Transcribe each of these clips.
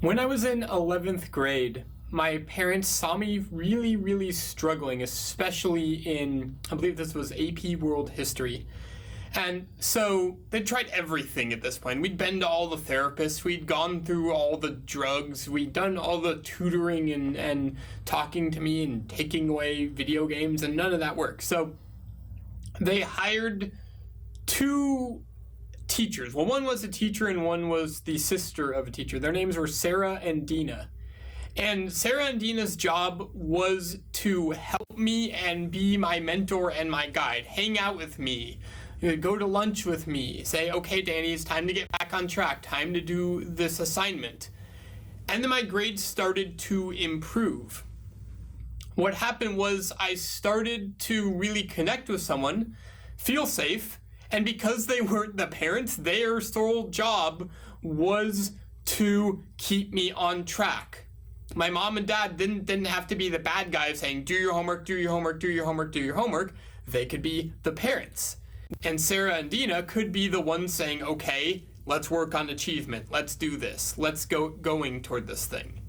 When I was in 11th grade, my parents saw me really, really struggling, especially in, I believe this was AP World History. And so they tried everything at this point. We'd been to all the therapists, we'd gone through all the drugs, we'd done all the tutoring and talking to me and taking away video games, and none of that worked. So they hired two teachers. Well, one was a teacher and one was the sister of a teacher. Their names were Sarah and Dina. And Sarah and Dina's job was to help me and be my mentor and my guide, hang out with me, go to lunch with me, say, okay, Danny, it's time to get back on track, time to do this assignment. And then my grades started to improve. What happened was I started to really connect with someone, feel safe, and because they weren't the parents, their sole job was to keep me on track. My mom and dad didn't have to be the bad guys saying, do your homework, do your homework, do your homework, do your homework. They could be the parents. And Sarah and Dina could be the ones saying, okay, let's work on achievement. Let's do this. Let's going toward this thing.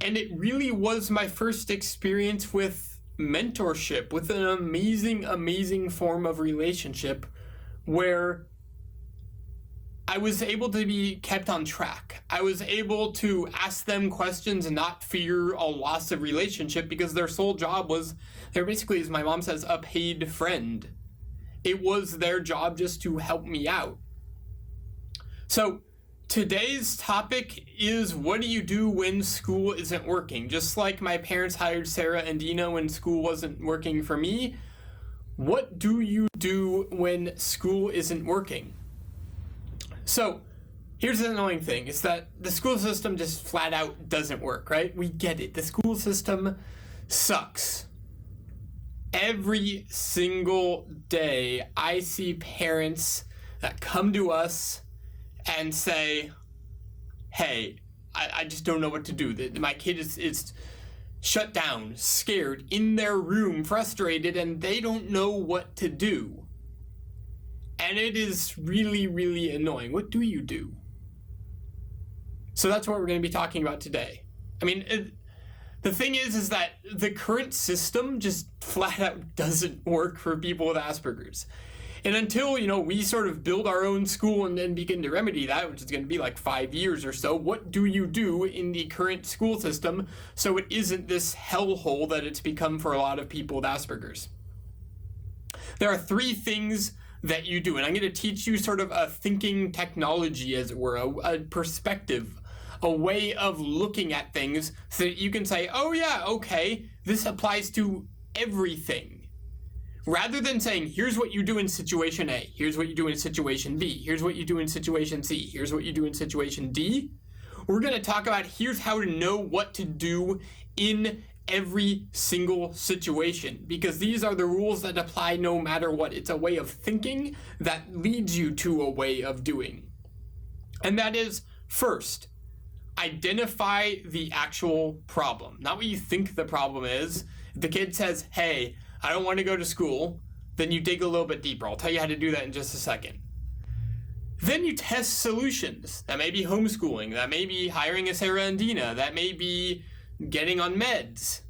And it really was my first experience with mentorship, with an amazing, amazing form of relationship where I was able to be kept on track. I was able to ask them questions and not fear a loss of relationship because their sole job was, they're basically, as my mom says, a paid friend. It was their job just to help me out. So today's topic is, what do you do when school isn't working? Just like my parents hired Sarah and Dina when school wasn't working for me, what do you do when school isn't working? So here's the annoying thing, is that the school system just flat out doesn't work, right? We get it. The school system sucks. Every single day I see parents that come to us and say, hey, I just don't know what to do. My kid is shut down, scared, in their room, frustrated, and they don't know what to do. And it is really, really annoying. What do you do? So that's what we're going to be talking about today. I mean, the thing is that the current system just flat out doesn't work for people with Asperger's. And until, we sort of build our own school and then begin to remedy that, which is going to be like 5 years or so, what do you do in the current school system so it isn't this hellhole that it's become for a lot of people with Asperger's? There are 3 things that you do, and I'm going to teach you sort of a thinking technology, as it were, a perspective, a way of looking at things so that you can say, oh yeah, okay, this applies to everything. Rather than saying, here's what you do in situation A, here's what you do in situation B, here's what you do in situation C, here's what you do in situation D, we're going to talk about here's how to know what to do in every single situation, because these are the rules that apply no matter what. It's a way of thinking that leads you to a way of doing. And that is, first, identify the actual problem, not what you think the problem is. If the kid says, hey, I don't want to go to school, then you dig a little bit deeper. I'll tell you how to do that in just a second. Then you test solutions. That may be homeschooling, that may be hiring a Sarah and Dina, that may be getting on meds.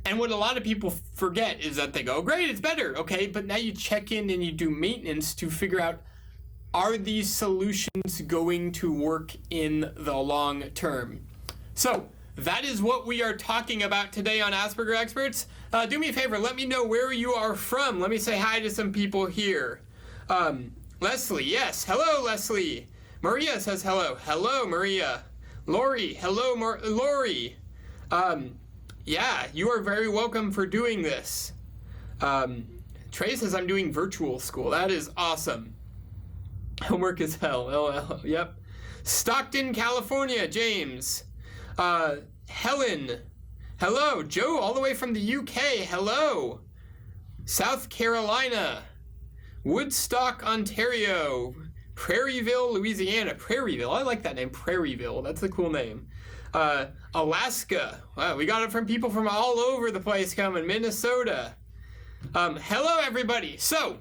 And what a lot of people forget is that they go, great, it's better, okay, but now you check in and you do maintenance to figure out, are these solutions going to work in the long term? So that is what we are talking about today on Asperger Experts. Do me a favor, let me know where you are from. Let me say hi to some people here. Leslie, yes, hello, Leslie. Maria says hello. Hello, Maria. Lori, hello, Lori. Yeah, you are very welcome for doing this. Trey says I'm doing virtual school. That is awesome. Homework is hell. LL. Yep. Stockton, California, James. Helen. Hello. Joe, all the way from the UK. Hello. South Carolina. Woodstock, Ontario. Prairieville, Louisiana. Prairieville. I like that name. Prairieville. That's a cool name. Alaska. Wow, we got it from people from all over the place coming. Minnesota. Hello, everybody. So,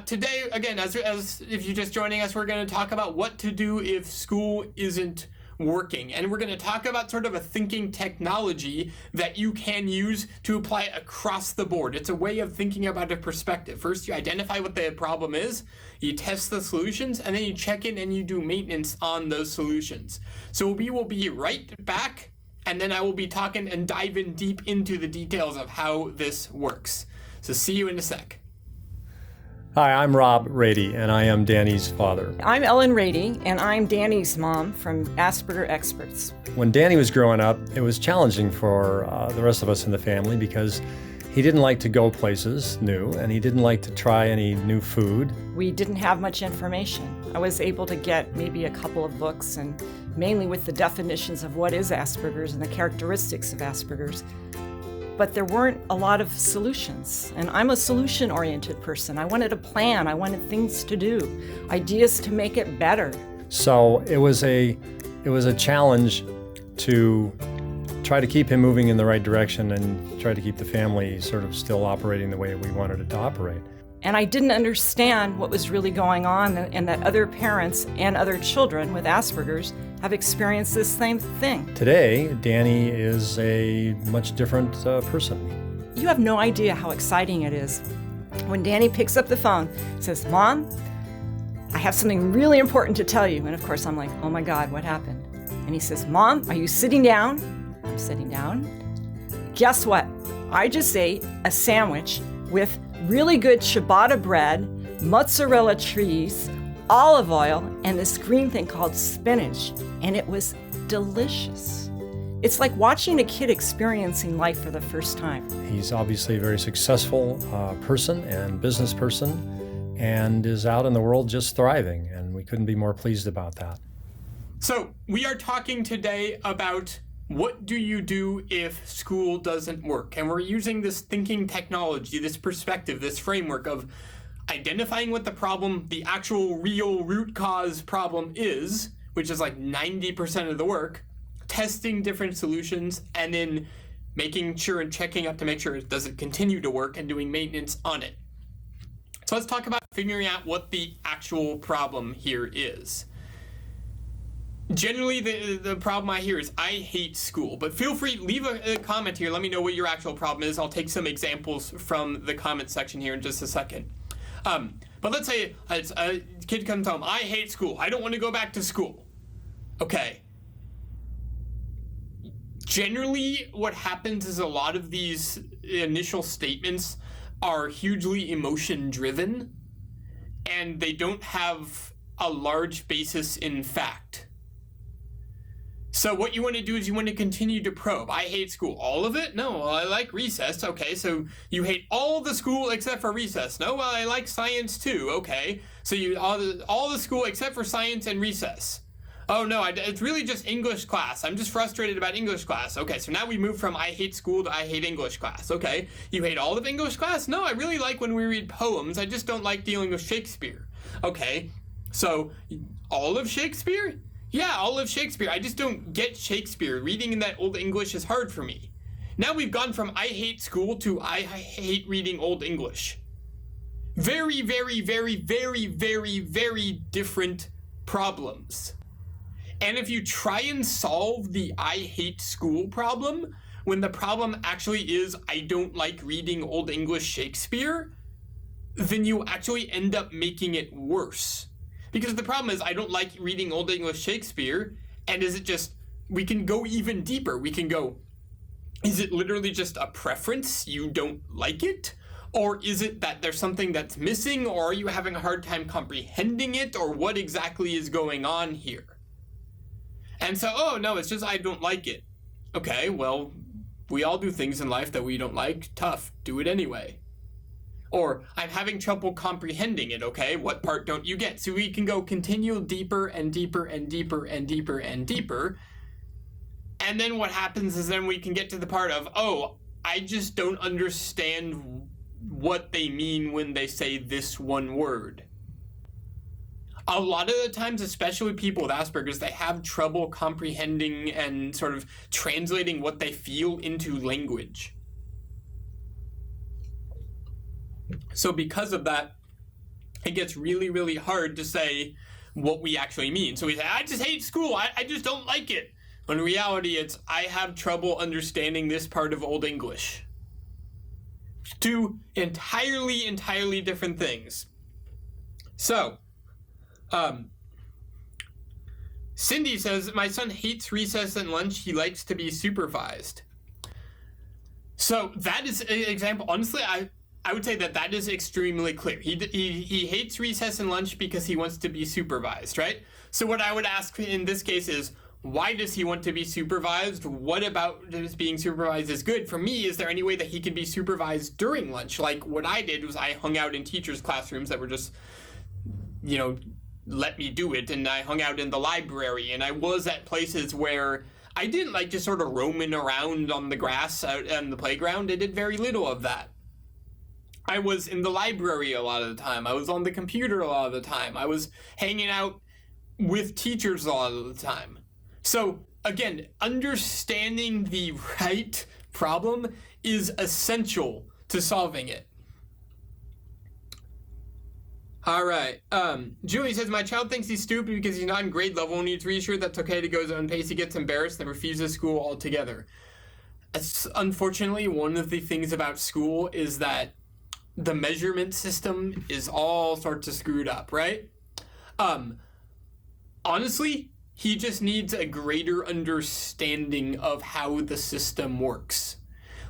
today, again, as if you're just joining us, we're going to talk about what to do if school isn't working. And we're going to talk about sort of a thinking technology that you can use to apply across the board. It's a way of thinking about a perspective. First, you identify what the problem is, you test the solutions, and then you check in and you do maintenance on those solutions. So we will be right back, and then I will be talking and diving deep into the details of how this works. So see you in a sec. Hi, I'm Rob Rady, and I am Danny's father. I'm Ellen Rady, and I'm Danny's mom from Asperger Experts. When Danny was growing up, it was challenging for the rest of us in the family because he didn't like to go places new, and he didn't like to try any new food. We didn't have much information. I was able to get maybe a couple of books, and mainly with the definitions of what is Asperger's and the characteristics of Asperger's. But there weren't a lot of solutions. And I'm a solution-oriented person. I wanted a plan. I wanted things to do, ideas to make it better. So it was a challenge to try to keep him moving in the right direction and try to keep the family sort of still operating the way we wanted it to operate. And I didn't understand what was really going on, and that other parents and other children with Asperger's have experienced this same thing. Today, Danny is a much different person. You have no idea how exciting it is when Danny picks up the phone and says, "Mom, I have something really important to tell you." And of course I'm like, "Oh my God, what happened?" And he says, "Mom, are you sitting down?" I'm sitting down. Guess what? I just ate a sandwich with really good ciabatta bread, mozzarella cheese, olive oil, and this green thing called spinach, and it was delicious. It's like watching a kid experiencing life for the first time. He's obviously a very successful person and business person and is out in the world just thriving, and we couldn't be more pleased about that. So we are talking today about what do you do if school doesn't work? And we're using this thinking technology, this perspective, this framework of identifying what the problem, the actual real root cause problem is, which is like 90% of the work, testing different solutions, and then making sure and checking up to make sure it doesn't continue to work and doing maintenance on it. So let's talk about figuring out what the actual problem here is. Generally, the problem I hear is I hate school, but feel free, leave a comment here. Let me know what your actual problem is. I'll take some examples from the comment section here in just a second. But let's say a kid comes home, "I hate school. I don't want to go back to school." Okay. Generally, what happens is a lot of these initial statements are hugely emotion-driven, and they don't have a large basis in fact. So what you want to do is you want to continue to probe. I hate school. All of it? No, well, I like recess. Okay, so you hate all the school except for recess. No, well, I like science too. Okay, so you all the school except for science and recess. Oh no, it's really just English class. I'm just frustrated about English class. Okay, so now we move from I hate school to I hate English class. Okay, you hate all of English class? No, I really like when we read poems. I just don't like dealing with Shakespeare. Okay, so all of Shakespeare? Yeah, all of Shakespeare. I just don't get Shakespeare. Reading in that Old English is hard for me. Now we've gone from I hate school to I hate reading Old English. Very, very, very, very, very, very different problems. And if you try and solve the I hate school problem, when the problem actually is I don't like reading Old English Shakespeare, then you actually end up making it worse. Because the problem is I don't like reading Old English Shakespeare, and is it just, we can go even deeper. We can go, is it literally just a preference? You don't like it? Or is it that there's something that's missing, or are you having a hard time comprehending it, or what exactly is going on here? And so, oh no, it's just I don't like it. Okay, well, we all do things in life that we don't like. Tough, do it anyway. Or, I'm having trouble comprehending it, okay? What part don't you get? So we can go continue deeper and deeper and deeper and deeper and deeper. And then what happens is then we can get to the part of, oh, I just don't understand what they mean when they say this one word. A lot of the times, especially people with Asperger's, they have trouble comprehending and sort of translating what they feel into language. So because of that, it gets really, really hard to say, what we actually mean. So we say, I just hate school, I just don't like it. When in reality, it's, I have trouble understanding this part of Old English. Two entirely different things. So, Cindy says, my son hates recess and lunch. He likes to be supervised. So that is an example. Honestly, I would say that is extremely clear. He hates recess and lunch because he wants to be supervised, right? So what I would ask in this case is, why does he want to be supervised? What about just being supervised is good? For me, is there any way that he can be supervised during lunch? Like what I did was I hung out in teachers' classrooms that were just, let me do it. And I hung out in the library, and I was at places where I didn't like just sort of roaming around on the grass out on the playground. I did very little of that. I was in the library a lot of the time. I was on the computer a lot of the time. I was hanging out with teachers a lot of the time. So again, understanding the right problem is essential to solving it. All right. Julie says, my child thinks he's stupid because he's not in grade level and he's reassured that's okay to go his own pace. He gets embarrassed and refuses school altogether. It's, unfortunately, one of the things about school is that the measurement system is all sorts of screwed up, right? Honestly, he just needs a greater understanding of how the system works.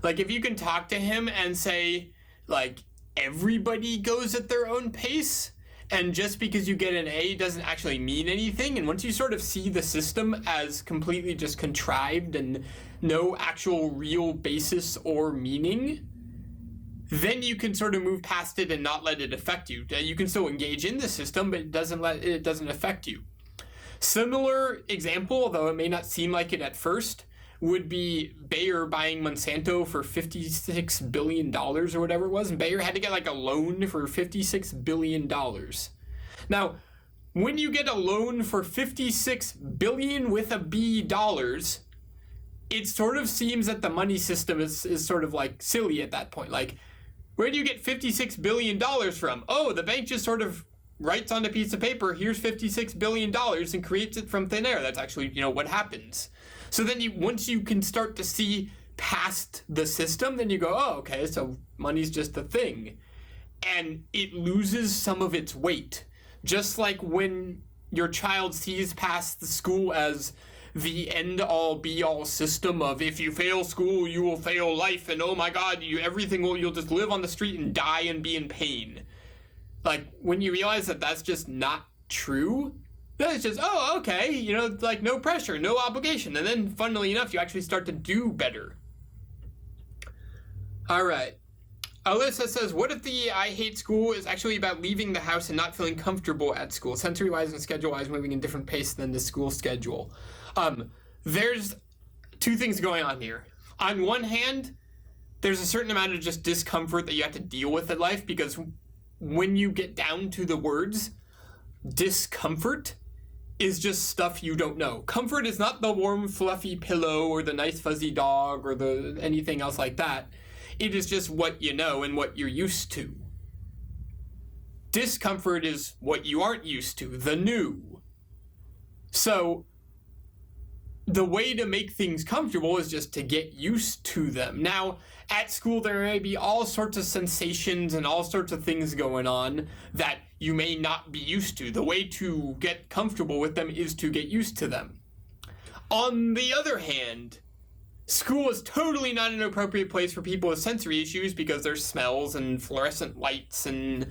Like, if you can talk to him and say, like, everybody goes at their own pace, and just because you get an A doesn't actually mean anything, and once you sort of see the system as completely just contrived and no actual real basis or meaning, then you can sort of move past it and not let it affect you. You can still engage in the system, but it doesn't affect you. Similar example, though it may not seem like it at first, would be Bayer buying Monsanto for $56 billion or whatever it was. And Bayer had to get like a loan for $56 billion. Now, when you get a loan for $56 billion with a B dollars, it sort of seems that the money system is sort of like silly at that point. Like, where do you get $56 billion from? Oh, the bank just sort of writes on a piece of paper, here's $56 billion and creates it from thin air. That's actually, what happens. So then once you can start to see past the system, then you go, oh, okay, so money's just a thing. And it loses some of its weight. Just like when your child sees past the school as the end-all, be-all system of if you fail school, you will fail life, and oh my god, you'll just live on the street and die and be in pain. Like, when you realize that that's just not true, then it's just, oh, okay, like no pressure, no obligation. And then, funnily enough, you actually start to do better. All right. Alyssa says, what if the I hate school is actually about leaving the house and not feeling comfortable at school, sensory-wise and schedule-wise, moving in different pace than the school schedule? There's two things going on here. On one hand, there's a certain amount of just discomfort that you have to deal with in life, because when you get down to the words, discomfort is just stuff you don't know. Comfort is not the warm, fluffy pillow or the nice, fuzzy dog or the anything else like that. It is just what you know and what you're used to. Discomfort is what you aren't used to, the new. So, the way to make things comfortable is just to get used to them. Now, at school, there may be all sorts of sensations and all sorts of things going on that you may not be used to. The way to get comfortable with them is to get used to them. On the other hand, school is totally not an appropriate place for people with sensory issues because there's smells and fluorescent lights and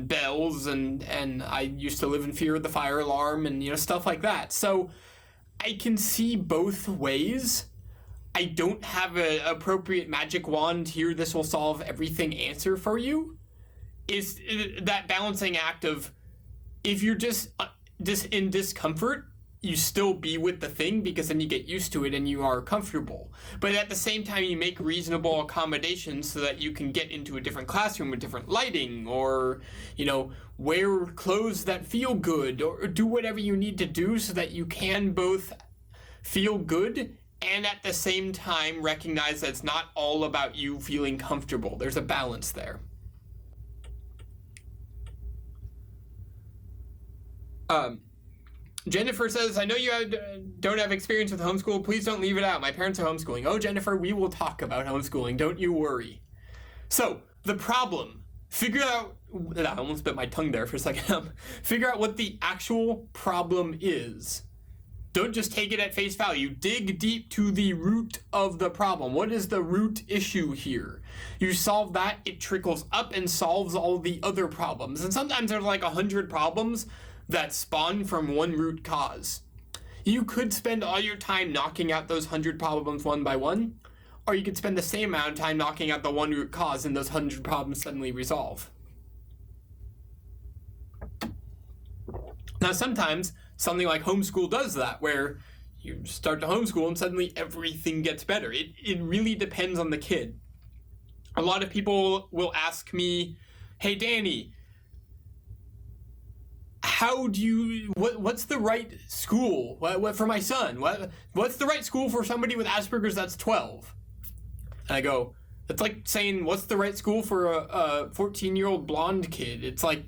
bells and I used to live in fear of the fire alarm and stuff like that. So I can see both ways. I don't have an appropriate magic wand here, this will solve everything answer for you. Is that balancing act of, if you're just in discomfort, you still be with the thing because then you get used to it and you are comfortable. But at the same time, you make reasonable accommodations so that you can get into a different classroom with different lighting or, wear clothes that feel good or do whatever you need to do so that you can both feel good and at the same time recognize that it's not all about you feeling comfortable. There's a balance there. Jennifer says, I know you don't have experience with homeschool. Please don't leave it out. My parents are homeschooling. Oh, Jennifer, we will talk about homeschooling. Don't you worry. So, the problem. Figure out... I almost bit my tongue there for a second. Figure out what the actual problem is. Don't just take it at face value. Dig deep to the root of the problem. What is the root issue here? You solve that, it trickles up and solves all the other problems. And sometimes there's like 100 problems that spawn from one root cause. You could spend all your time knocking out those 100 problems one by one, or you could spend the same amount of time knocking out the one root cause and those 100 problems suddenly resolve. Now, sometimes something like homeschool does that, where you start to homeschool and suddenly everything gets better. It really depends on the kid. A lot of people will ask me, hey, Danny, how do you, what's the right school what for my son? What's the right school for somebody with Asperger's that's 12? And I go, it's like saying, what's the right school for a 14-year-old blonde kid? It's like,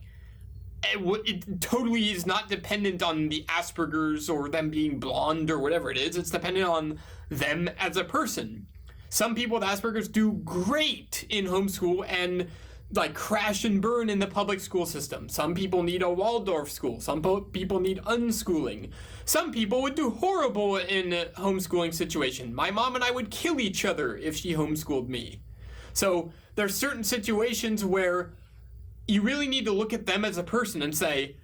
it totally is not dependent on the Asperger's or them being blonde or whatever it is. It's dependent on them as a person. Some people with Asperger's do great in homeschool and like crash and burn in the public school system. Some people need a Waldorf school. Some people need unschooling. Some people would do horrible in a homeschooling situation. My mom and I would kill each other if she homeschooled me. So there's certain situations where you really need to look at them as a person and say,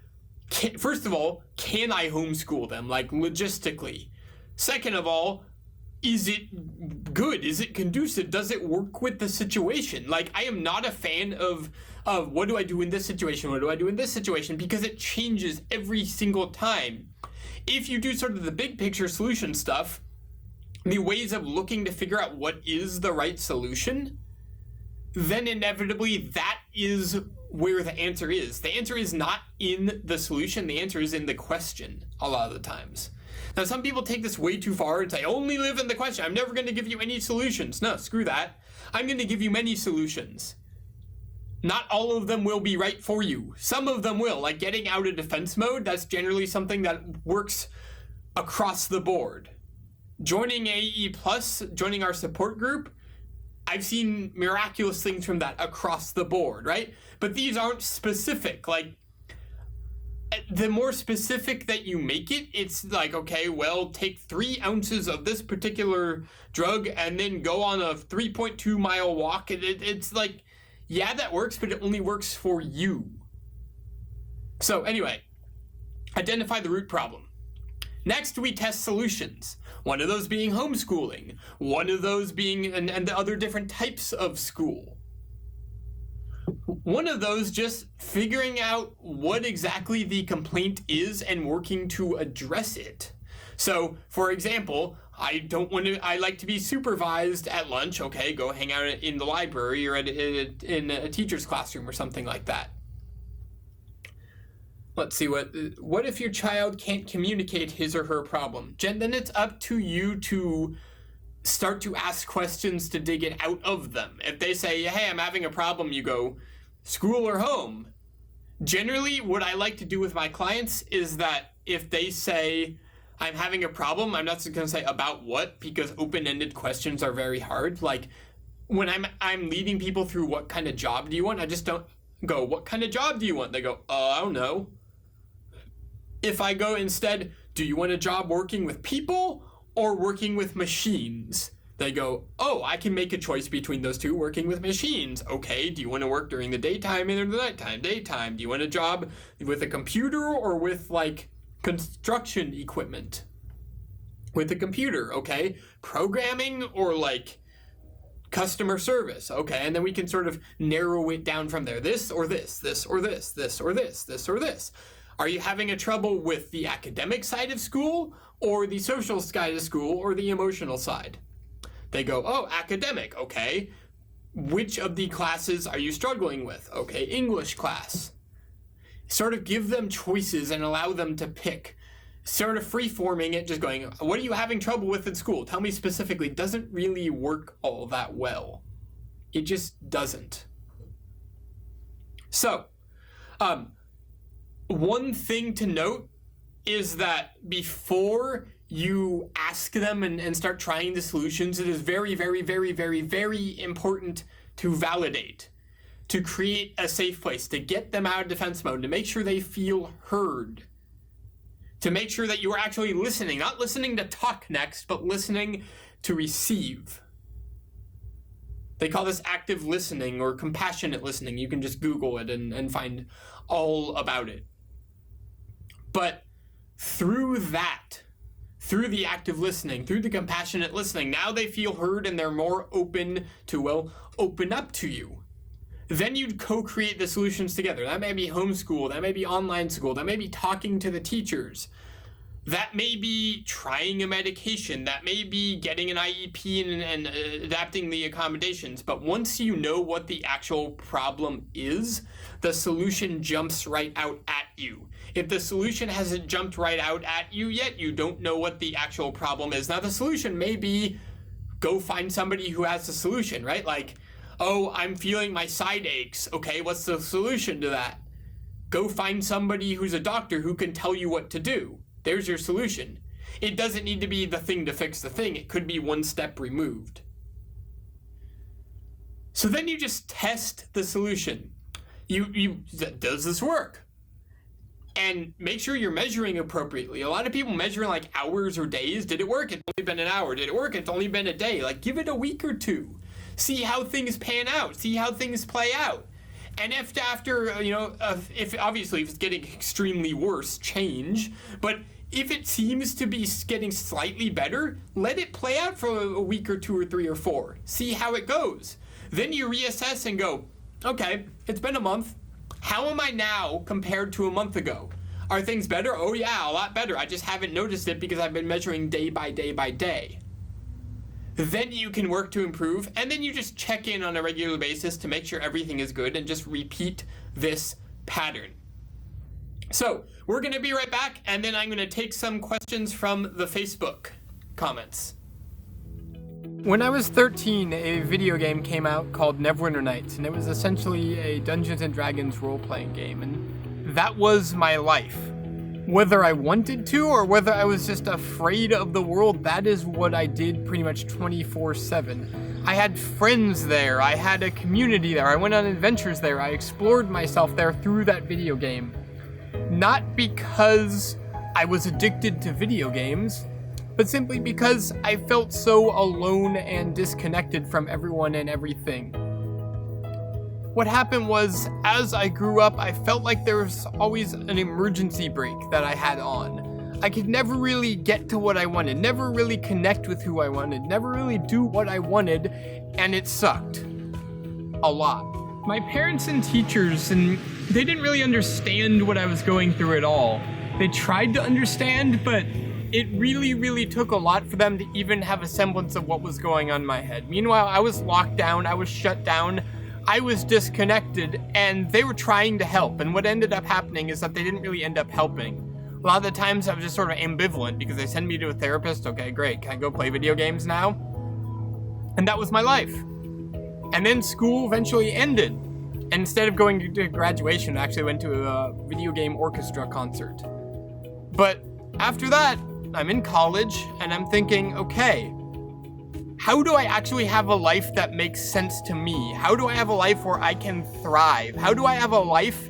first of all, can I homeschool them, like logistically? Second of all, is it good? Is it conducive? Does it work with the situation? Like, I am not a fan of what do I do in this situation? What do I do in this situation? Because it changes every single time. If you do sort of the big picture solution stuff, the ways of looking to figure out what is the right solution, then inevitably that is where the answer is. The answer is not in the solution. The answer is in the question a lot of the times. Now, some people take this way too far and say, only live in the question. I'm never going to give you any solutions. No, screw that. I'm going to give you many solutions. Not all of them will be right for you. Some of them will, like getting out of defense mode. That's generally something that works across the board. Joining AE+, joining our support group, I've seen miraculous things from that across the board, right? But these aren't specific. Like, the more specific that you make it, it's like, okay, well, take 3 ounces of this particular drug and then go on a 3.2 mile walk. It's like, yeah, that works, but it only works for you. So anyway, identify the root problem. Next, we test solutions. One of those being homeschooling. One of those being, and the other different types of school. One of those just figuring out what exactly the complaint is and working to address it. So, for example, I like to be supervised at lunch. Okay, go hang out in the library or in a teacher's classroom or something like that. Let's see, what if your child can't communicate his or her problem? Jen, then it's up to you to start to ask questions to dig it out of them. If they say, hey, I'm having a problem, you go, school or home? Generally, what I like to do with my clients is that if they say, I'm having a problem, I'm not going to say about what, because open-ended questions are very hard. Like, when I'm leading people through what kind of job do you want, I just don't go, what kind of job do you want? They go, I don't know. If I go instead, do you want a job working with people or working with machines? They go, oh, I can make a choice between those two, working with machines. Okay, do you want to work during the daytime or the nighttime? Daytime. Do you want a job with a computer or with, like, construction equipment? With a computer, okay. Programming or, like, customer service, okay. And then we can sort of narrow it down from there. This or this, this or this, this or this, this or this. Are you having a trouble with the academic side of school or the social side of school or the emotional side? They go, oh, academic, okay. Which of the classes are you struggling with? Okay, English class. Sort of give them choices and allow them to pick. Sort of free-forming it, just going, what are you having trouble with in school? Tell me specifically. Doesn't really work all that well. It just doesn't. So, one thing to note is that before you ask them and start trying the solutions, it is very, very, very, very, very important to validate, to create a safe place, to get them out of defense mode, to make sure they feel heard, to make sure that you are actually listening, not listening to talk next, but listening to receive. They call this active listening or compassionate listening. You can just Google it and find all about it. But through that, through the active listening, through the compassionate listening, now they feel heard and they're more open to, well, open up to you. Then you'd co-create the solutions together. That may be homeschool, that may be online school, that may be talking to the teachers. That may be trying a medication, that may be getting an IEP and adapting the accommodations. But once you know what the actual problem is, the solution jumps right out at you. If the solution hasn't jumped right out at you yet, you don't know what the actual problem is. Now, the solution may be go find somebody who has the solution, right? Like, oh, I'm feeling my side aches. Okay, what's the solution to that? Go find somebody who's a doctor who can tell you what to do. There's your solution. It doesn't need to be the thing to fix the thing. It could be one step removed. So then you just test the solution. Does this work? And make sure you're measuring appropriately. A lot of people measure in like hours or days. Did it work? It's only been an hour. Did it work? It's only been a day. Like, give it a week or two. See how things pan out. See how things play out. And if after, if it's getting extremely worse, change. But if it seems to be getting slightly better, let it play out for a week or 2 or 3 or 4. See how it goes. Then you reassess and go, okay, it's been a month. How am I now compared to a month ago? Are things better? Oh yeah, a lot better. I just haven't noticed it because I've been measuring day by day by day. Then you can work to improve, and then you just check in on a regular basis to make sure everything is good and just repeat this pattern. So we're going to be right back, and then I'm going to take some questions from the Facebook comments. When I was 13, a video game came out called Neverwinter Nights, and it was essentially a Dungeons & Dragons role-playing game, and that was my life. Whether I wanted to or whether I was just afraid of the world, that is what I did pretty much 24/7. I had friends there, I had a community there, I went on adventures there, I explored myself there through that video game. Not because I was addicted to video games, but simply because I felt so alone and disconnected from everyone and everything. What happened was, as I grew up, I felt like there was always an emergency brake that I had on. I could never really get to what I wanted, never really connect with who I wanted, never really do what I wanted, and it sucked. A lot. My parents and teachers, they didn't really understand what I was going through at all. They tried to understand, but it really, really took a lot for them to even have a semblance of what was going on in my head. Meanwhile, I was locked down, I was shut down, I was disconnected, and they were trying to help. And what ended up happening is that they didn't really end up helping. A lot of the times I was just sort of ambivalent because they send me to a therapist. Okay, great. Can I go play video games now? And that was my life. And then school eventually ended. And instead of going to graduation, I actually went to a video game orchestra concert. But after that, I'm in college and I'm thinking, okay, how do I actually have a life that makes sense to me? How do I have a life where I can thrive? How do I have a life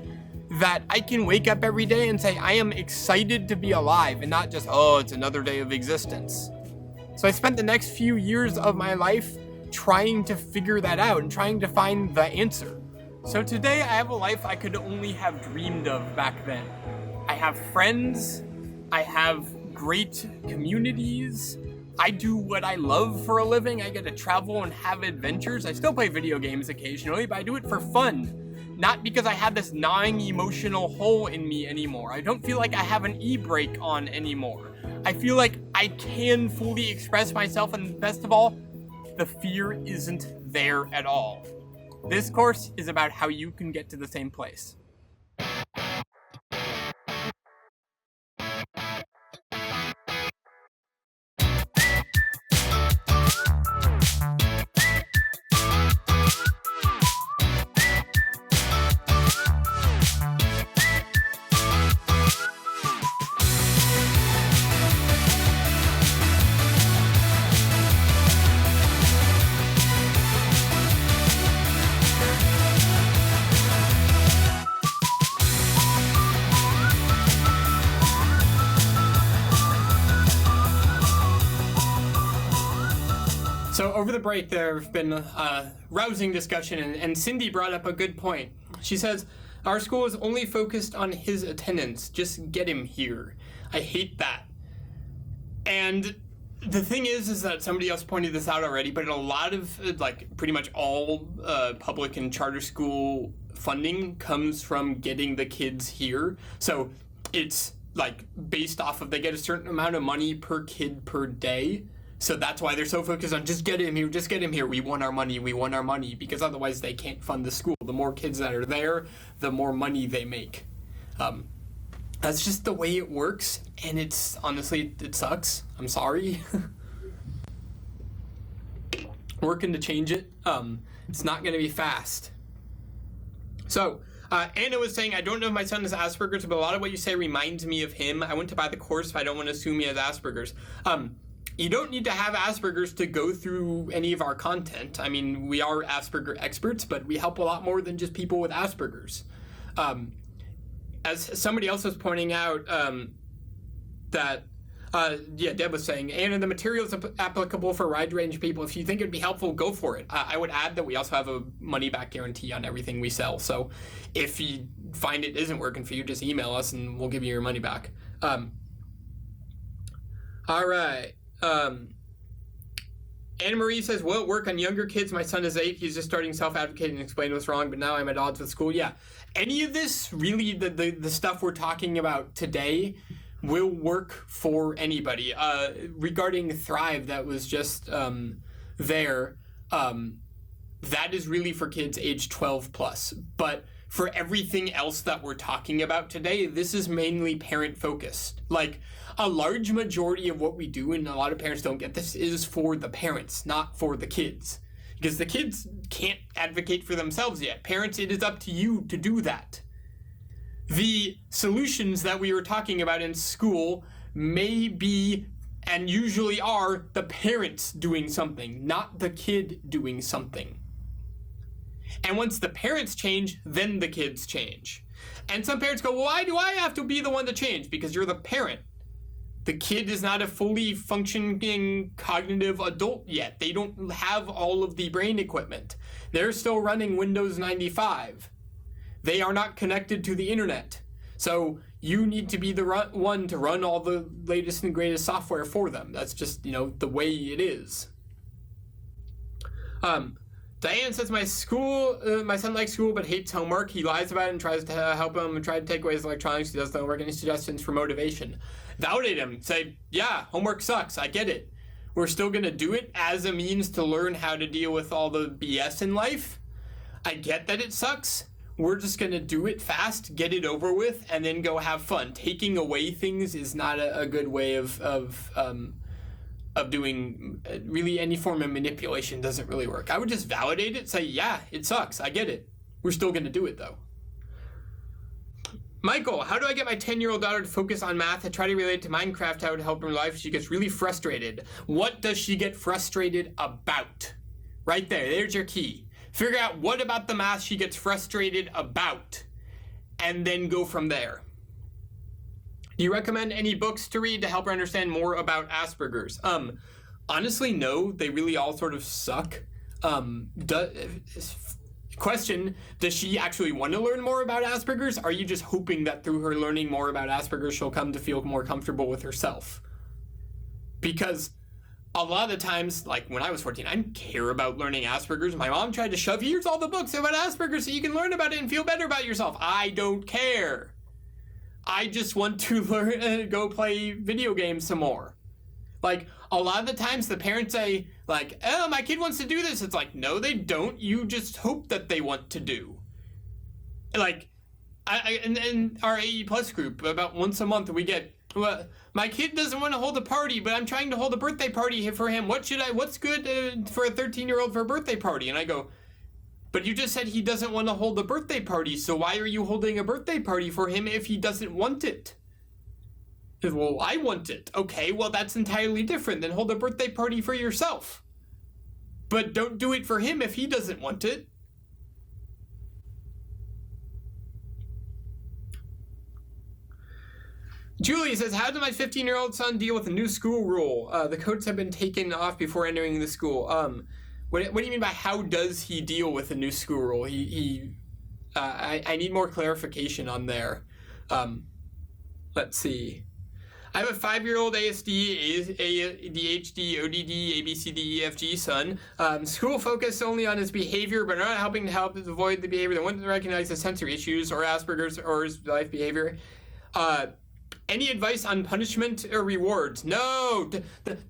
that I can wake up every day and say, I am excited to be alive and not just, oh, it's another day of existence. So I spent the next few years of my life trying to figure that out and trying to find the answer. So today I have a life I could only have dreamed of back then. I have friends, I have great communities, I do what I love for a living, I get to travel and have adventures. I still play video games occasionally, but I do it for fun. Not because I have this gnawing emotional hole in me anymore. I don't feel like I have an e-brake on anymore. I feel like I can fully express myself, and best of all, the fear isn't there at all. This course is about how you can get to the same place. over the break, there have been rousing discussion, and Cindy brought up a good point. She says, our school is only focused on his attendance. Just get him here. I hate that. And the thing is that somebody else pointed this out already, but a lot of, like, pretty much all public and charter school funding comes from getting the kids here. So it's, like, based off of they get a certain amount of money per kid per day. So that's why they're so focused on just get him here, just get him here. We want our money, because otherwise they can't fund the school. The more kids that are there, the more money they make. That's just the way it works, and it's, honestly, it sucks. I'm sorry. Working to change it. It's not going to be fast. So, Anna was saying, I don't know if my son has Asperger's, but a lot of what you say reminds me of him. I went to buy the course if I don't want to assume he has Asperger's. You don't need to have Asperger's to go through any of our content. I mean, we are Asperger experts, but we help a lot more than just people with Asperger's. As somebody else was pointing out, Deb was saying, and the material is applicable for a wide range of people. If you think it would be helpful, go for it. I would add that we also have a money-back guarantee on everything we sell. So if you find it isn't working for you, just email us and we'll give you your money back. All right. Anna Marie says, will it work on younger kids? My son is 8. He's just starting self-advocating and explain what's wrong, but now I'm at odds with school. Yeah. Any of this, really, the stuff we're talking about today will work for anybody. Regarding Thrive, that was just there, that is really for kids age 12 plus. But for everything else that we're talking about today, this is mainly parent-focused. Like, a large majority of what we do, and a lot of parents don't get this, is for the parents, not for the kids. Because the kids can't advocate for themselves yet. Parents, it is up to you to do that. The solutions that we were talking about in school may be, and usually are, the parents doing something, not the kid doing something. And once the parents change, then the kids change. And some parents go, well, why do I have to be the one to change? Because you're the parent. The kid is not a fully functioning cognitive adult yet. They don't have all of the brain equipment. They're still running Windows 95. They are not connected to the internet. So you need to be the one to run all the latest and greatest software for them. That's just, the way it is. Diane says, my son likes school but hates homework. He lies about it and tries to help him and try to take away his electronics. He does the homework. Any suggestions for motivation? Validate him. Say, yeah, homework sucks. I get it. We're still going to do it as a means to learn how to deal with all the BS in life. I get that it sucks. We're just going to do it fast, get it over with, and then go have fun. Taking away things is not a good way of doing really any form of manipulation. Doesn't really work. I would just validate it, say, yeah, it sucks. I get it. We're still going to do it, though. Michael, how do I get my 10-year-old daughter to focus on math? I try to relate to Minecraft, how it would help her life. She gets really frustrated. What does she get frustrated about? Right there. There's your key. Figure out what about the math she gets frustrated about, and then go from there. Do you recommend any books to read to help her understand more about Asperger's? Honestly, no. They really all sort of suck. Question, does she actually want to learn more about Asperger's? Are you just hoping that through her learning more about Asperger's, she'll come to feel more comfortable with herself? Because a lot of the times, like when I was 14, I didn't care about learning Asperger's. My mom tried to shove, here's all the books about Asperger's so you can learn about it and feel better about yourself. I don't care. I just want to learn, go play video games some more. Like, a lot of the times the parents say, like, oh, my kid wants to do this. It's like, no, they don't. You just hope that they want to do. Like, in our AE Plus group, about once a month we get, well, my kid doesn't want to hold a party, but I'm trying to hold a birthday party for him. What's good for a 13-year-old for a birthday party? And I go, but you just said he doesn't want to hold a birthday party, so why are you holding a birthday party for him if he doesn't want it? Well, I want it. Okay, well, that's entirely different than hold a birthday party for yourself. But don't do it for him if he doesn't want it. Julie says, how did my 15-year-old son deal with a new school rule? The coats have been taken off before entering the school. What do you mean by how does he deal with the new school rule? I need more clarification on there. Let's see. I have a 5-year-old ASD, ADHD, ODD, ABCDEFG son. School focused only on his behavior, but not helping to help avoid the behavior. They want to recognize the sensory issues or Asperger's or his life behavior. Any advice on punishment or rewards? No,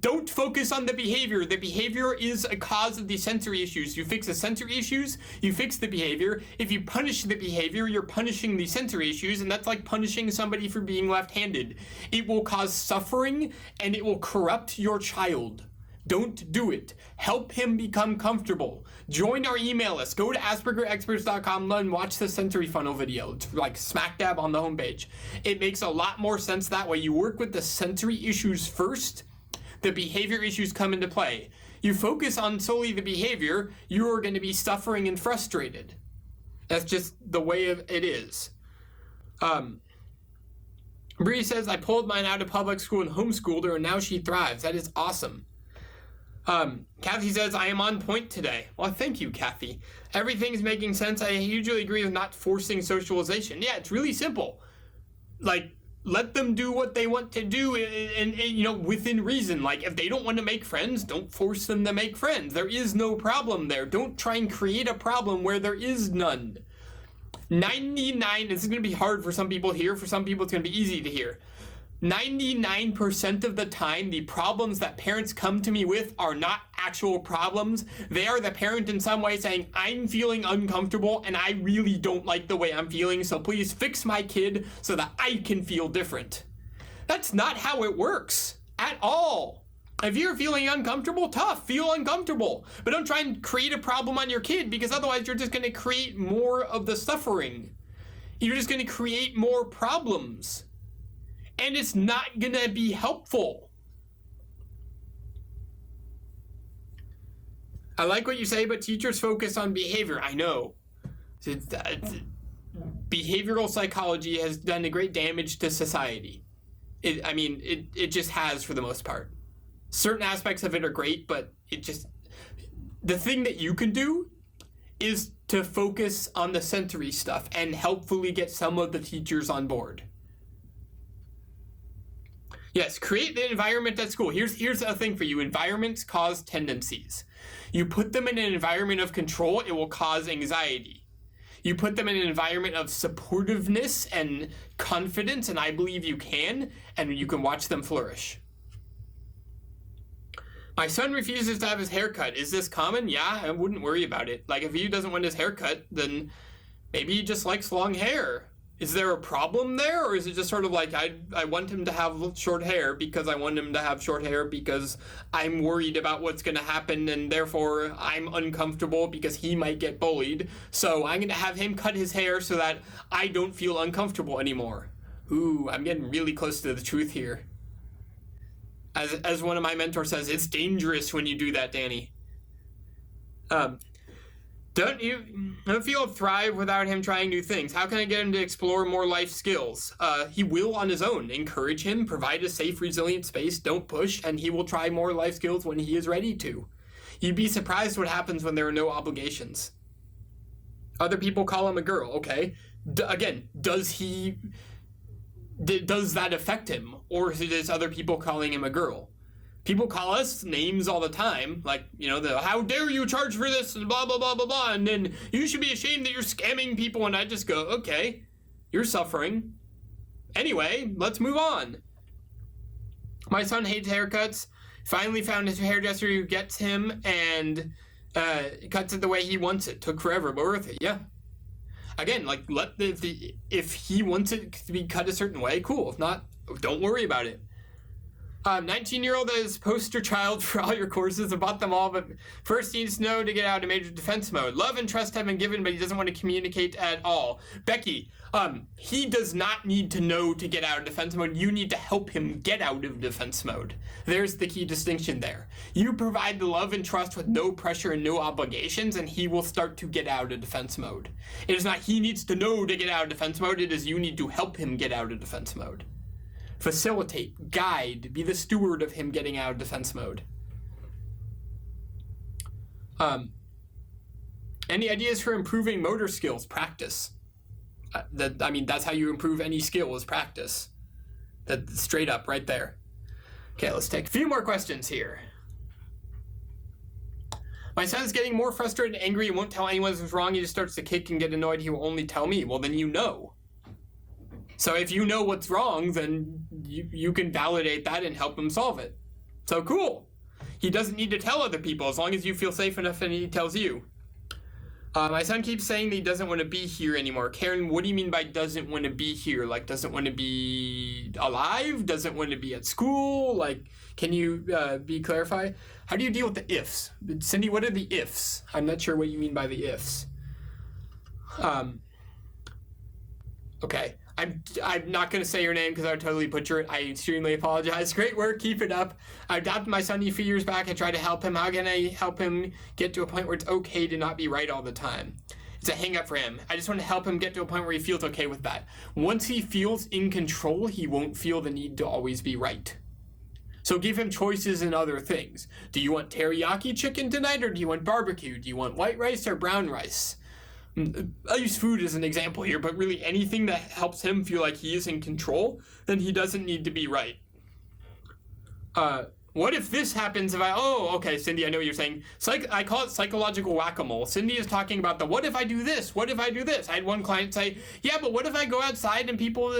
don't focus on the behavior. The behavior is a cause of the sensory issues. You fix the sensory issues, you fix the behavior. If you punish the behavior, you're punishing the sensory issues, and that's like punishing somebody for being left-handed. It will cause suffering, and it will corrupt your child. Don't do it. Help him become comfortable. Join our email list. Go to AspergerExperts.com and watch the sensory funnel video. It's like smack dab on the homepage. It makes a lot more sense that way. You work with the sensory issues first. The behavior issues come into play. You focus on solely the behavior, you are going to be suffering and frustrated. That's just the way it is. Bree says, I pulled mine out of public school and homeschooled her, and now she thrives. That is awesome. Kathy says, I am on point today. Well, thank you, Kathy. Everything's making sense. I hugely agree with not forcing socialization. Yeah, it's really simple. Like, let them do what they want to do and you know, within reason. Like, if they don't want to make friends, don't force them to make friends. There is no problem there. Don't try and create a problem where there is none. 99, this is going to be hard for some people here. For some people, it's going to be easy to hear. 99% of the time, the problems that parents come to me with are not actual problems. They are the parent in some way saying, I'm feeling uncomfortable and I really don't like the way I'm feeling, so please fix my kid so that I can feel different. That's not how it works at all. If you're feeling uncomfortable, tough, feel uncomfortable. But don't try and create a problem on your kid, because otherwise you're just going to create more of the suffering. You're just going to create more problems. And it's not going to be helpful. I like what you say, but teachers focus on behavior. I know. Behavioral psychology has done a great damage to society. It just has for the most part. Certain aspects of it are great, but the thing that you can do is to focus on the sensory stuff and helpfully get some of the teachers on board. Yes, create the environment at school. Here's a thing for you. Environments cause tendencies. You put them in an environment of control, it will cause anxiety. You put them in an environment of supportiveness and confidence, and I believe you can, and you can watch them flourish. My son refuses to have his hair cut. Is this common? Yeah, I wouldn't worry about it. Like, if he doesn't want his hair cut, then maybe he just likes long hair. Is there a problem there, or is it just sort of like I want him to have short hair because I want him to have short hair because I'm worried about what's going to happen and therefore I'm uncomfortable because he might get bullied, so I'm going to have him cut his hair so that I don't feel uncomfortable anymore. Ooh, I'm getting really close to the truth here. As one of my mentors says, it's dangerous when you do that, Danny. Don't feel thrive without him trying new things. How can I get him to explore more life skills? He will on his own. Encourage him, provide a safe, resilient space, don't push, and he will try more life skills when he is ready to. You'd be surprised what happens when there are no obligations. Other people call him a girl, okay. Again, does that affect him? Or is it other people calling him a girl? People call us names all the time, like, how dare you charge for this, and blah, blah, blah, blah, blah, and then you should be ashamed that you're scamming people, and I just go, okay, you're suffering. Anyway, let's move on. My son hates haircuts. Finally found his hairdresser who gets him and cuts it the way he wants it. Took forever, but worth it, yeah. Again, like, if he wants it to be cut a certain way, cool. If not, don't worry about it. 19-year-old is poster child for all your courses. I bought them all, but first needs to know to get out of major defense mode. Love and trust have been given, but he doesn't want to communicate at all. Becky, he does not need to know to get out of defense mode. You need to help him get out of defense mode. There's the key distinction there. You provide the love and trust with no pressure and no obligations, and he will start to get out of defense mode. It is not he needs to know to get out of defense mode. It is you need to help him get out of defense mode. Facilitate, guide, be the steward of him getting out of defense mode. Any ideas for improving motor skills? Practice. That's how you improve any skill, is practice. That's straight up right there. Okay, let's take a few more questions here. My son's getting more frustrated and angry and won't tell anyone what's wrong. He just starts to kick and get annoyed. He will only tell me. Well, then you know. So if you know what's wrong, then you can validate that and help him solve it. So cool. He doesn't need to tell other people as long as you feel safe enough and he tells you. My son keeps saying that he doesn't want to be here anymore. Karen, what do you mean by doesn't want to be here? Like, doesn't want to be alive? Doesn't want to be at school? Like, can you clarify? How do you deal with the ifs? Cindy, what are the ifs? I'm not sure what you mean by the ifs. Okay. I'm not going to say your name because I would totally butcher it. I extremely apologize. Great work. Keep it up. I adopted my son a few years back. I tried to help him. How can I help him get to a point where it's okay to not be right all the time? It's a hang up for him. I just want to help him get to a point where he feels okay with that. Once he feels in control, he won't feel the need to always be right. So give him choices in other things. Do you want teriyaki chicken tonight, or do you want barbecue? Do you want white rice or brown rice? I use food as an example here, but really anything that helps him feel like he is in control, then he doesn't need to be right. What if this happens if okay, Cindy, I know what you're saying. I call it psychological whack-a-mole. Cindy is talking about what if I do this? What if I do this? I had one client say, yeah, but what if I go outside and people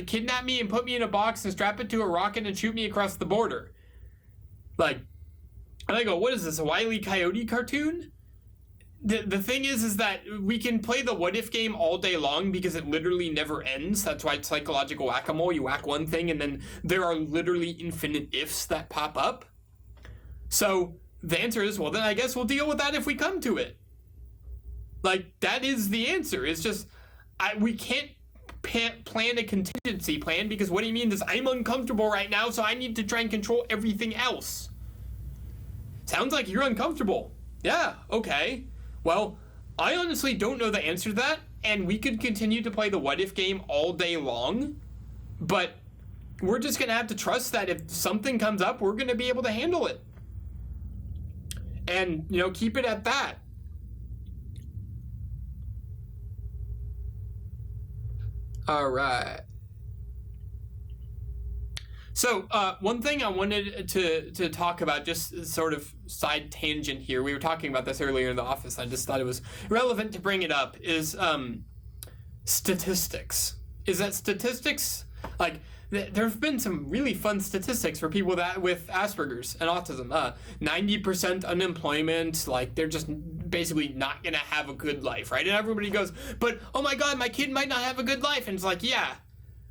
kidnap me and put me in a box and strap it to a rocket and shoot me across the border? Like, and I go, what is this, a Wile E. Coyote cartoon? The thing is that we can play the what if game all day long because it literally never ends. That's why it's psychological whack-a-mole. You whack one thing and then there are literally infinite ifs that pop up. So the answer is, well, then I guess we'll deal with that if we come to it. Like, that is the answer. It's just, we can't plan a contingency plan because what he means is I'm uncomfortable right now, so I need to try and control everything else. Sounds like you're uncomfortable. Yeah, okay. Well, I honestly don't know the answer to that, and we could continue to play the what if game all day long, but we're just going to have to trust that if something comes up, we're going to be able to handle it. And, keep it at that. All right. So one thing I wanted to talk about, just sort of side tangent here, we were talking about this earlier in the office, I just thought it was relevant to bring it up, is statistics. Is that statistics, like, there have been some really fun statistics for people with Asperger's and autism. 90% unemployment, like, they're just basically not going to have a good life, right? And everybody goes, but, oh my God, my kid might not have a good life. And it's like, yeah.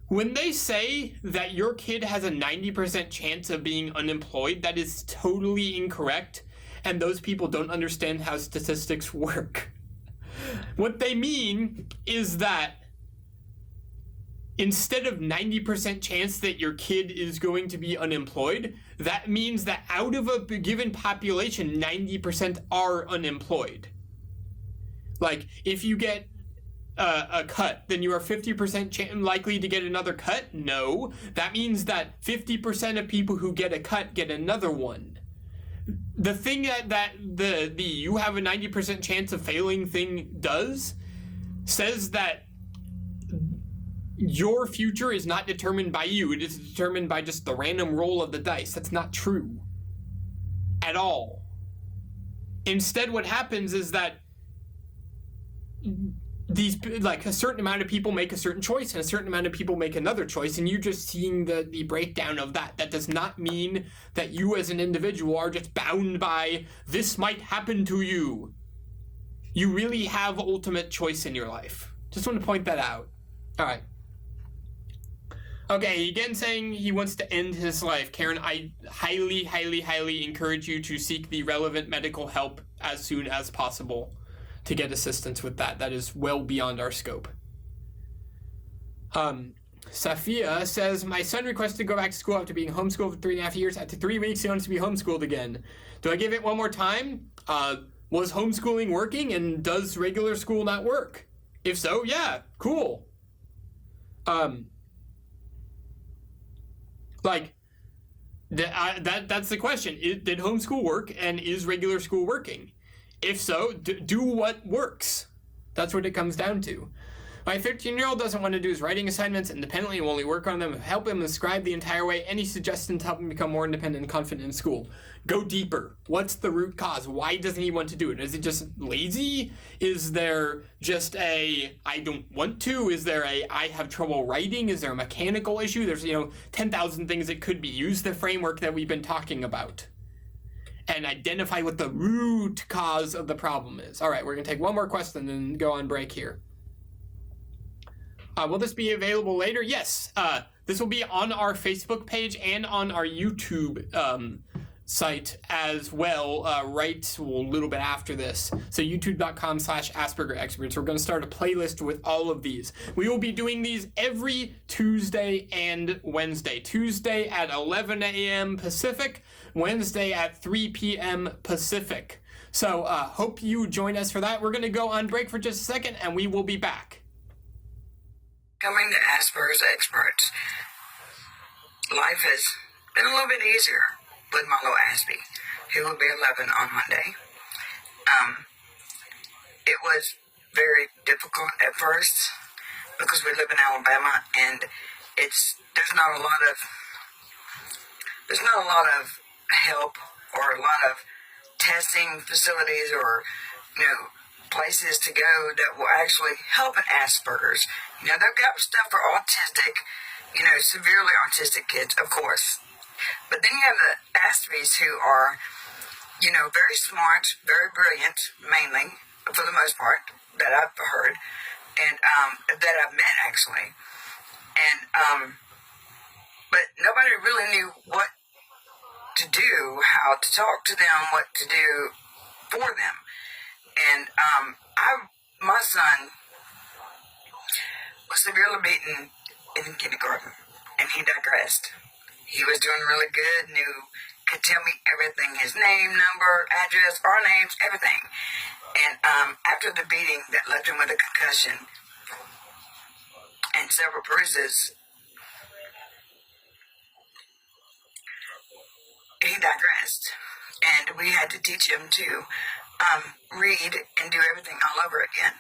When they say that your kid has a 90% chance of being unemployed, that is totally incorrect, and those people don't understand how statistics work. What they mean is that instead of 90% chance that your kid is going to be unemployed, that means that out of a given population, 90% are unemployed. Like, if you get a cut, then you are 50% likely to get another cut? No. That means that 50% of people who get a cut get another one. The thing that the you have a 90% chance of failing thing does says that your future is not determined by you. It is determined by just the random roll of the dice. That's not true at all. Instead, what happens is that a certain amount of people make a certain choice and a certain amount of people make another choice, and you're just seeing the breakdown of that. That does not mean that you as an individual are just bound by this might happen to you. You really have ultimate choice in your life. Just want to point that out. All right. Okay, again saying he wants to end his life. Karen, I highly, highly, highly encourage you to seek the relevant medical help as soon as possible to get assistance with that. That is well beyond our scope. Safia says, my son requested to go back to school after being homeschooled for 3.5 years. After 3 weeks, he wants to be homeschooled again. Do I give it one more time? Was homeschooling working, and does regular school not work? If so, yeah, cool. That's the question. Did homeschool work, and is regular school working? If so, do what works. That's what it comes down to. My 13-year-old doesn't want to do his writing assignments independently and will only work on them. Help him scribe the entire way. Any suggestions to help him become more independent and confident in school? Go deeper. What's the root cause? Why doesn't he want to do it? Is it just lazy? Is there just a I don't want to? Is there a I have trouble writing? Is there a mechanical issue? There's 10,000 things it could be. Use the framework that we've been talking about and identify what the root cause of the problem is. All right, we're going to take one more question and then go on break here. Will this be available later? Yes. This will be on our Facebook page and on our YouTube site as well, right a little bit after this. So youtube.com/Asperger Experts. We're going to start a playlist with all of these. We will be doing these every Tuesday and Wednesday. Tuesday at 11 a.m. Pacific, Wednesday at 3 p.m. Pacific. So hope you join us for that. We're going to go on break for just a second, and we will be back. Coming to Asperger's Experts, life has been a little bit easier with my little Aspie, who will be 11 on Monday. It was very difficult at first because we live in Alabama and there's not a lot of help or a lot of testing facilities or places to go that will actually help an Asperger's. They've got stuff for autistic, severely autistic kids, of course. But then you have the Aspies who are, very smart, very brilliant, mainly, for the most part, that I've heard, and that I've met, actually. And, but nobody really knew what to do, how to talk to them, what to do for them. And my son was severely beaten in kindergarten, and he digressed. He was doing really good, could tell me everything, his name, number, address, our names, everything. And after the beating that left him with a concussion and several bruises, he digressed. And we had to teach him to read and do everything all over again.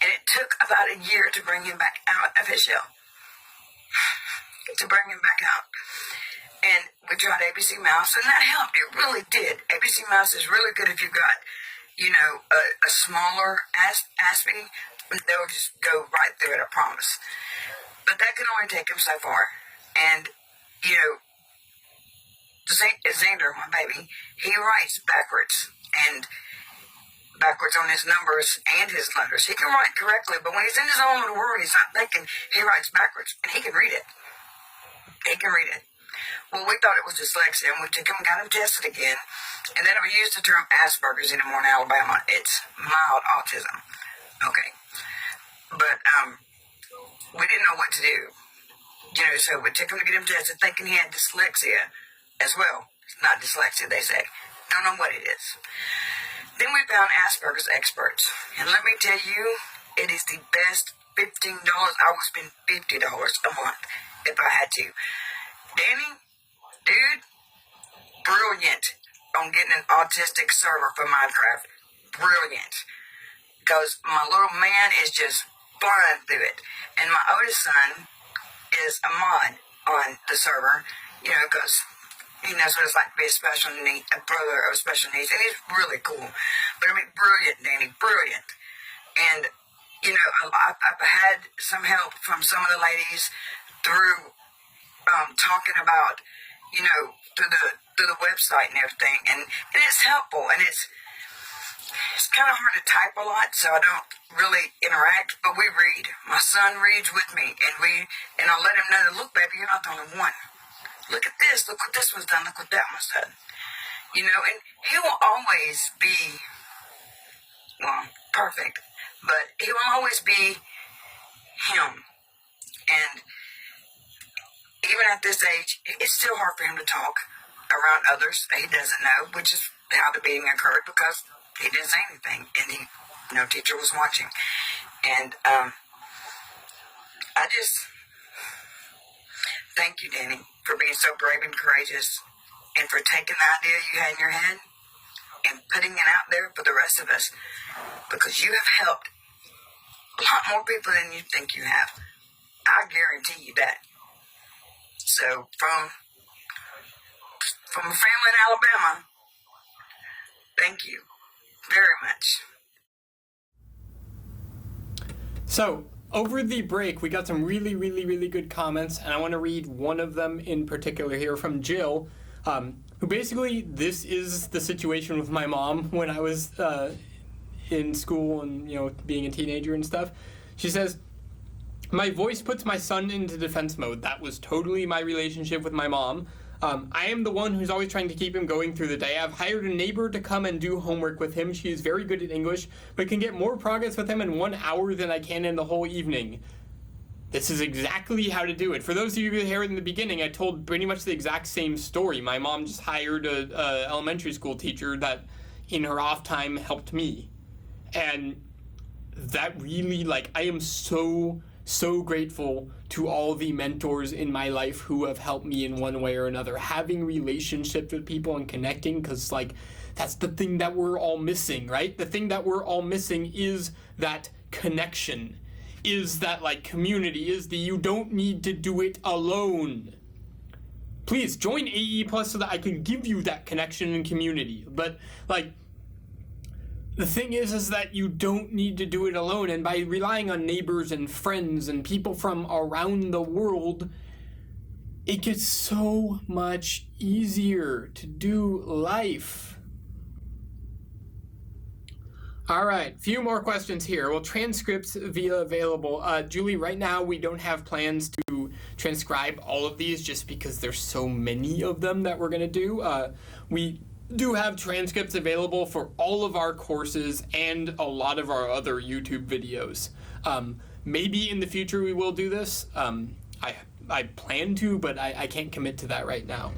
And it took about a year to bring him back out of his shell. And we tried ABC Mouse, and that helped. It really did. ABC Mouse is really good if you've got, a smaller Aspie. They'll just go right through it, I promise. But that can only take him so far. And, Xander, my baby, he writes backwards on his numbers and his letters. He can write correctly, but when he's in his own little world, he's not thinking, he writes backwards, and he can read it. Well, we thought it was dyslexia, and we took him and got him tested again, and they don't use the term Asperger's anymore in Alabama. It's mild autism. Okay. But we didn't know what to do. So we took him to get him tested, thinking he had dyslexia as well. It's not dyslexia, they say. Don't know what it is. Then we found Asperger's Experts. And let me tell you, it is the best $15. I would spend $50 a month if I had to. Danny, dude, brilliant on getting an autistic server for Minecraft. Brilliant. Because my little man is just flying through it. And my oldest son is a mod on the server, because he knows what it's like to be a brother of special needs, and he's really cool. But brilliant, Danny, brilliant. And, I've had some help from some of the ladies through talking about, through the website and everything, and it's helpful, and it's kind of hard to type a lot, so I don't really interact, but we read. My son reads with me, and I'll let him know that, look, baby, you're not the only one. Look at this. Look what this was done. Look what that was done. And he will always be, perfect. But he will always be him. And even at this age, it's still hard for him to talk around others that he doesn't know, which is how the beating occurred, because he didn't say anything. And no teacher was watching. And I just thank you, Danny, for being so brave and courageous, and for taking the idea you had in your head and putting it out there for the rest of us, because you have helped a lot more people than you think you have. I guarantee you that. So from a family in Alabama, thank you very much. So, over the break, we got some really, really, really good comments, and I want to read one of them in particular here from Jill, who basically, this is the situation with my mom when I was in school and, being a teenager and stuff. She says, "My voice puts my son into defense mode. That was totally my relationship with my mom. I am the one who's always trying to keep him going through the day. I've hired a neighbor to come and do homework with him. She is very good at English, but can get more progress with him in 1 hour than I can in the whole evening." This is exactly how to do it. For those of you who heard in the beginning, I told pretty much the exact same story. My mom just hired a elementary school teacher that, in her off time, helped me. And that really, I am so grateful to all the mentors in my life who have helped me in one way or another. Having relationships with people and connecting, because, that's the thing that we're all missing, right? The thing that we're all missing is that connection, is that, community, is the you don't need to do it alone. Please, join AE Plus so that I can give you that connection and community. But, the thing is that you don't need to do it alone, and by relying on neighbors and friends and people from around the world, it gets so much easier to do life. All right, few more questions here. Well, transcripts via available. Julie, right now we don't have plans to transcribe all of these just because there's so many of them that we're going to do. We do have transcripts available for all of our courses and a lot of our other YouTube videos. Maybe in the future we will do this. I plan to, but I can't commit to that right now.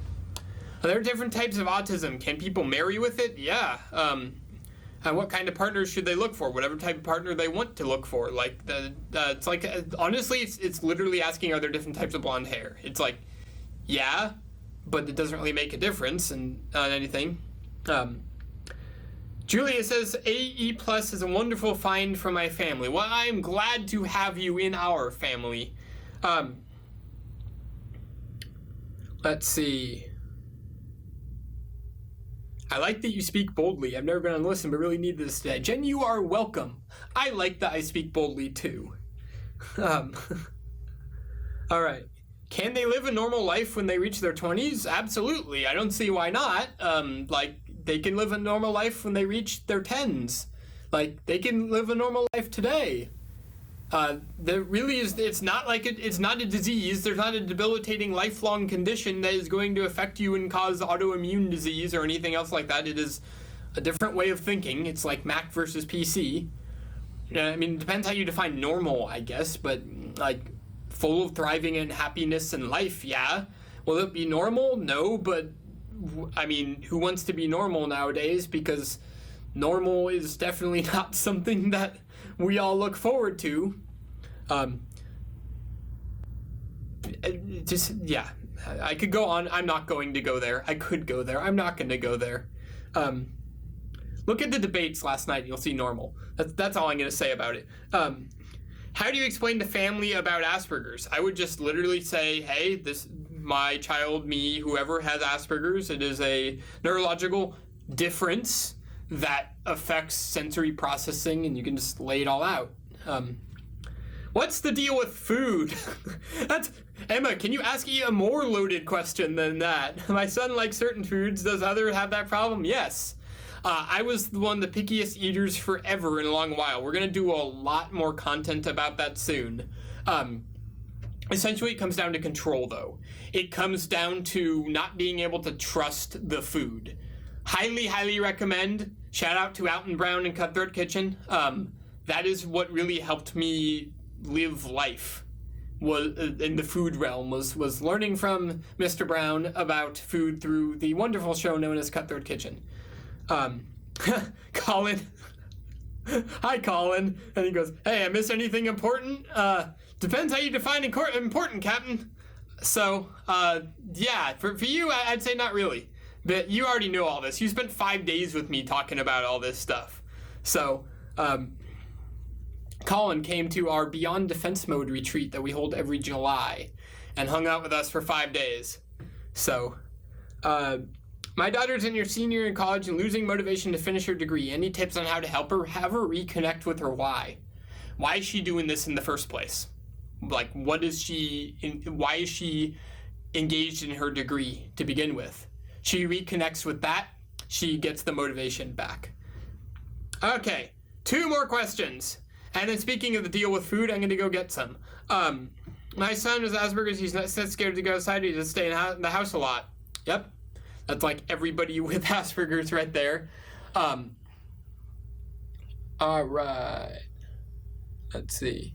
Are there different types of autism? Can people marry with it? Yeah. And what kind of partners should they look for? Whatever type of partner they want to look for. Honestly, it's literally asking, are there different types of blonde hair? It's yeah, but it doesn't really make a difference on anything. Julia says, AE Plus is a wonderful find for my family. Well, I am glad to have you in our family. Let's see. I like that you speak boldly. I've never been on the listen, but really need this today. Jen, you are welcome. I like that I speak boldly too. All right. Can they live a normal life when they reach their 20s? Absolutely. I don't see why not. They can live a normal life when they reach their 10s. They can live a normal life today. There really is, it's not it's not a disease. There's not a debilitating lifelong condition that is going to affect you and cause autoimmune disease or anything else like that. It is a different way of thinking. It's like Mac versus PC. It depends how you define normal, I guess, but full of thriving and happiness and life, yeah. Will it be normal? No, but who wants to be normal nowadays? Because normal is definitely not something that we all look forward to. I could go on. I'm not going to go there. I could go there. I'm not going to go there. Look at the debates last night. You'll see normal. That's all I'm going to say about it. How do you explain to family about Asperger's? I would just literally say, hey, my child, me, whoever has Asperger's, it is a neurological difference that affects sensory processing, and you can just lay it all out. What's the deal with food? Emma, can you ask a more loaded question than that? My son likes certain foods. Does other have that problem? Yes. I was one of the pickiest eaters forever in a long while. We're going to do a lot more content about that soon. Essentially, it comes down to control, though. It comes down to not being able to trust the food. Highly, highly recommend. Shout out to Alton Brown and Cutthroat Kitchen. That is what really helped me live life. Was in the food realm was learning from Mr. Brown about food through the wonderful show known as Cutthroat Kitchen. Colin. Hi, Colin. And he goes, hey, I missed anything important? Depends how you define important, Captain. So, yeah, for you, I'd say not really. But you already know all this. You spent 5 days with me talking about all this stuff. So, Colin came to our Beyond Defense Mode retreat that we hold every July and hung out with us for 5 days. So, my daughter's in her senior year in college and losing motivation to finish her degree. Any tips on how to help her have her reconnect with her why? Why is she doing this in the first place? Like, why is she engaged in her degree to begin with? She reconnects with that, she gets the motivation back. Okay, 2 more questions. And then speaking of the deal with food, I'm going to go get some. My son has Asperger's. He's not scared to go outside. He just stay in the house a lot. Yep. That's like everybody with Asperger's right there. All right. Let's see.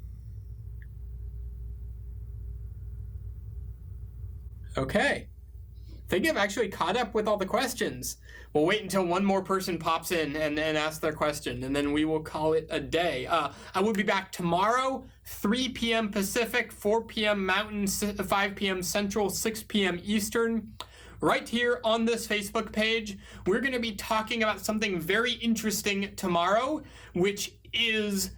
Okay. I think I've actually caught up with all the questions. We'll wait until one more person pops in and asks their question, and then we will call it a day. I will be back tomorrow, 3 p.m. Pacific, 4 p.m. Mountain, 5 p.m. Central, 6 p.m. Eastern. Right here on this Facebook page, we're going to be talking about something very interesting tomorrow, which is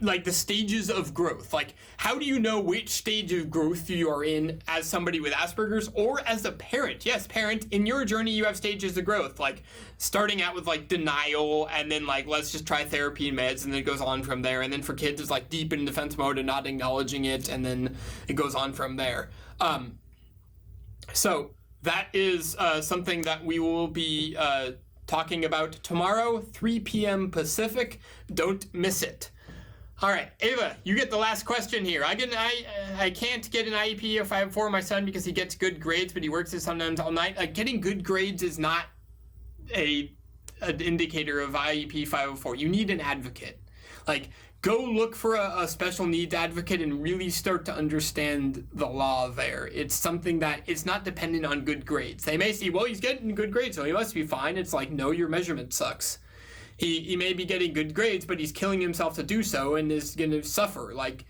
like the stages of growth. Like, how do you know which stage of growth you are in as somebody with Asperger's or as a parent? Yes, parent, in your journey you have stages of growth, like starting out with like denial, and then like let's just try therapy and meds, and then it goes on from there. And then for kids it's like deep in defense mode and not acknowledging it, and then it goes on from there. So that is something that we will be talking about tomorrow, 3 p.m. Pacific. Don't miss it. All right, Ava, you get the last question here. I can't get an IEP 504 for my son because he gets good grades, but he works it sometimes all night. Getting good grades is not an indicator of IEP 504. You need an advocate. Like, go look for a special needs advocate and really start to understand the law there. It's something that it's not dependent on good grades. They may see, well, he's getting good grades, so he must be fine. It's like, no, your measurement sucks. He may be getting good grades, but he's killing himself to do so and is going to suffer. Like,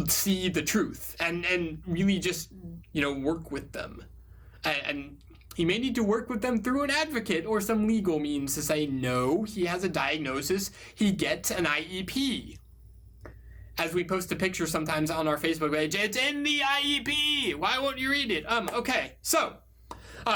see the truth and really just, work with them. And he may need to work with them through an advocate or some legal means to say, no, he has a diagnosis, he gets an IEP. As we post a picture sometimes on our Facebook page, it's in the IEP! Why won't you read it? Okay, so...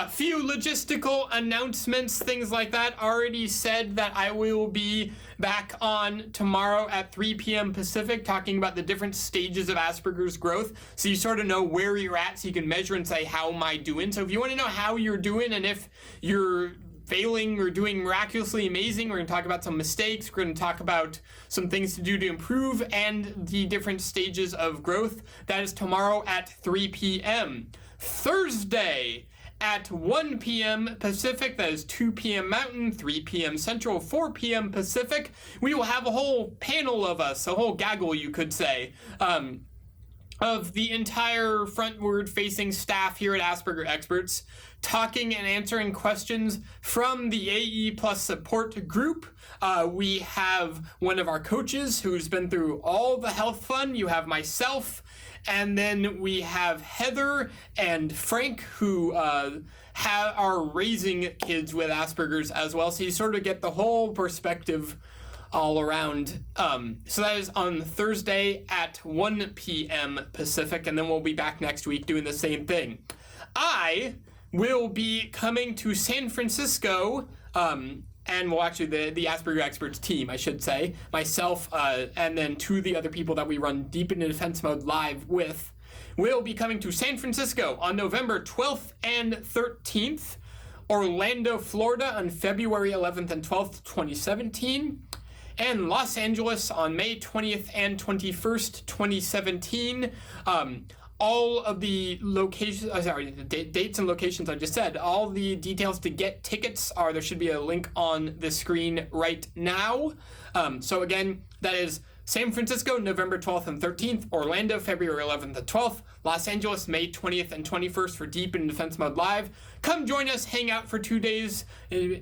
few logistical announcements, things like that. Already said that I will be back on tomorrow at 3 p.m. Pacific talking about the different stages of Asperger's growth, so you sort of know where you're at, so you can measure and say, how am I doing? So if you want to know how you're doing and if you're failing or doing miraculously amazing, we're going to talk about some mistakes, we're going to talk about some things to do to improve, and the different stages of growth. That is tomorrow at 3 p.m. Thursday at 1 p.m. Pacific, that is 2 p.m. Mountain, 3 p.m. Central, 4 p.m. Pacific, we will have a whole panel of us, a whole gaggle, you could say, of the entire frontward-facing staff here at Asperger Experts, talking and answering questions from the AE Plus support group. We have one of our coaches who's been through all the health fun. You have myself, and then we have Heather and Frank, who are raising kids with Asperger's as well. So you sort of get the whole perspective all around. So that is on Thursday at 1 p.m. Pacific, and then we'll be back next week doing the same thing. I will be coming to San Francisco, and well, actually the Asperger Experts team, I should say, myself, and then 2 of the other people that we run Deep into Defense Mode live with, will be coming to San Francisco on November 12th and 13th, Orlando, Florida on February 11th and 12th, 2017, and Los Angeles on May 20th and 21st, 2017. All of the locations, the dates and locations I just said, all the details to get tickets there should be a link on the screen right now. So again, that is San Francisco, November 12th and 13th, Orlando, February 11th and 12th, Los Angeles, May 20th and 21st for Deep in Defense Mode Live. Come join us, hang out for 2 days,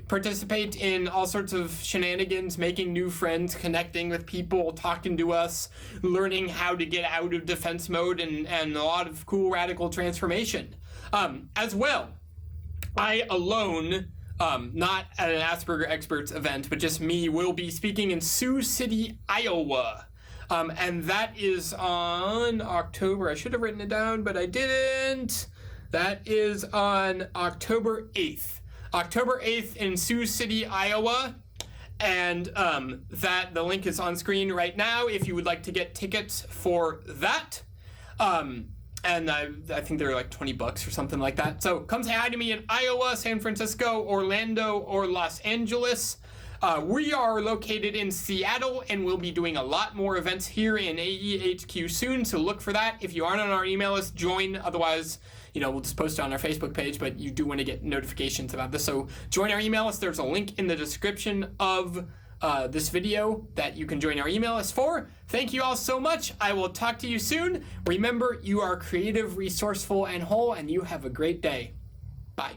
participate in all sorts of shenanigans, making new friends, connecting with people, talking to us, learning how to get out of defense mode, and a lot of cool radical transformation. As well, I alone, not at an Asperger Experts event, but just me, will be speaking in Sioux City, Iowa. And that is on October. I should have written it down, but I didn't. That is on October 8th. October 8th in Sioux City, Iowa. And that the link is on screen right now if you would like to get tickets for that. And I think they're like $20 or something like that. So come say hi to me in Iowa, San Francisco, Orlando, or Los Angeles. We are located in Seattle, and we'll be doing a lot more events here in AEHQ soon, so look for that. If you aren't on our email list, join. Otherwise, we'll just post it on our Facebook page, but you do want to get notifications about this. So join our email list. There's a link in the description of this video that you can join our email list for. Thank you all so much. I will talk to you soon. Remember, you are creative, resourceful, and whole, and you have a great day. Bye.